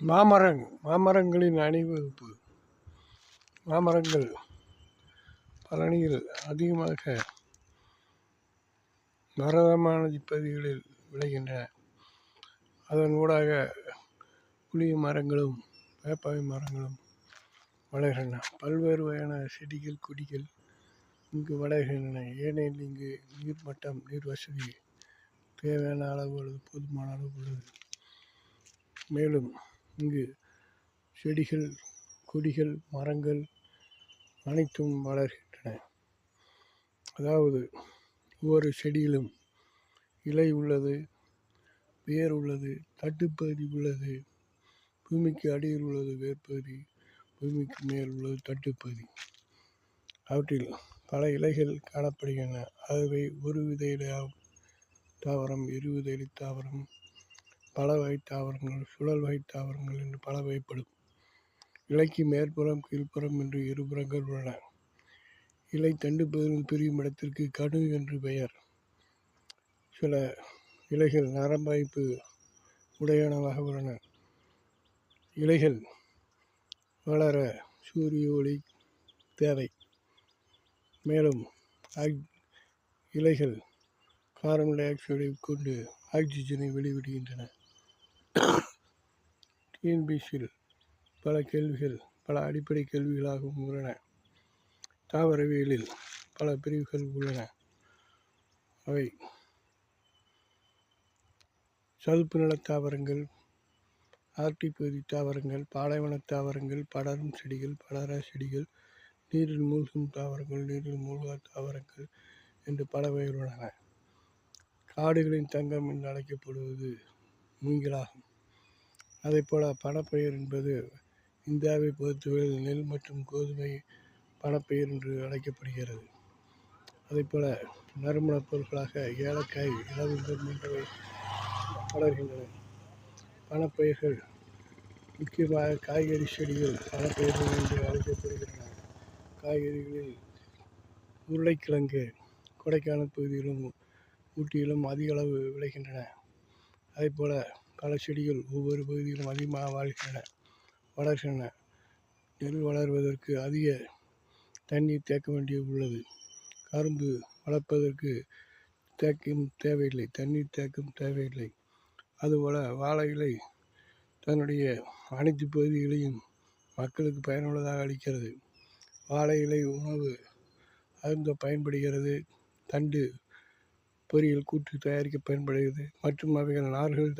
மாமரங்களின் அணிவகுப்பு. மாமரங்கள் பழனியில் அதிகமாக மரதமான இப்பகுதிகளில் விளைகின்றன. அதன் ஊடாக புளிய மரங்களும் வேப்பாய் மரங்களும் வளர்கின்றன. பல்வேறு வகையான செடிகள் கொடிகள் இங்கு வளர்கின்றன. ஏனெனில் இங்கு நீர்மட்டம் நீர் வசதி தேவையான அளவு அல்லது போதுமான அளவு உள்ளது. மேலும் இங்கு செடிகள் கொடிகள் மரங்கள் அனைத்தும் வளர்கின்றன. அதாவது ஒவ்வொரு செடியிலும் இலை உள்ளது, வேர் உள்ளது, தட்டுப்பகுதி உள்ளது, பூமிக்கு அடியில் உள்ளது வேர்ப்பகுதி, பூமிக்கு மேல் உள்ளது தட்டுப்பகுதி. அவற்றில் பல இலைகள் காணப்படுகின்றன. ஆகவே ஒரு வித இலை தாவரம், இருவித இலை தாவரம், பல வகை தாவரங்கள், சுழல் வகை தாவரங்கள் என்று பல வகைப்படும். இலைக்கு மேற்புறம் கீழ்ப்புறம் என்று இருபுறங்கள் உள்ளன. இலை தண்டு பகுதியில் பிரியும் இடத்திற்கு கணு என்று பெயர். சில இலைகள் நரம்பமைப்பு உடையனவாக உள்ளன. இலைகள் வளர சூரிய ஒளி தேவை. மேலும் இலைகள் கார்பன் டை ஆக்சைடை கொண்டு ஆக்சிஜனை வெளிவிடுகின்றன. டிஎன்பிசியில் பல அடிப்படை கேள்விகளாகவும் உள்ளன. தாவரவியலில் பல பிரிவுகள் உள்ளன. அவை சதுப்பு நில தாவரங்கள், ஆர்டிக் பகுதி தாவரங்கள், பாலைவன தாவரங்கள், படரும் செடிகள், படரா செடிகள், நீரில் மூழ்கும் தாவரங்கள், நீரில் மூழ்கா தாவரங்கள் என்று பல வகைகள் உள்ளன. காடுகளின் தங்கம் என்று அழைக்கப்படுவது மூங்கிலாகும். அதேபோல பணப்பயிர் என்பது இந்தியாவை பொறுத்தவரையில் நெல் மற்றும் கோதுமை பணப்பயிர் என்று அழைக்கப்படுகிறது. அதேபோல நறுமணப் பொருட்களாக ஏலக்காய், இலவங்கம் போன்றவை வளர்கின்றன. பணப்பயிர்கள் முக்கியமாக காய்கறி செடிகள் பணப்பயிர்கள் என்று அழைக்கப்படுகின்றன. காய்கறிகளில் உருளைக்கிழங்கு கொடைக்கானல் பகுதியிலும் ஊட்டியிலும் அதிக அளவு விளைகின்றன. அதேபோல பல செடிகள் ஒவ்வொரு பகுதியிலும் அதிகமாக வளர்கின்றன. நெல் வளர்வதற்கு அதிக தண்ணீர் தேக்க வேண்டியது உள்ளது. கரும்பு வளர்ப்பதற்கு தண்ணீர் தேக்கம் தேவையில்லை. அதுபோல வாழை இலை தன்னுடைய அனைத்து பகுதிகளையும் மக்களுக்கு பயனுள்ளதாக அளிக்கிறது. வாழை இலை உணவு அருந்த பயன்படுகிறது. தண்டு பொரியல் கூட்டு தயாரிக்க பயன்படுகிறது மற்றும் அவைகள் நார்கள்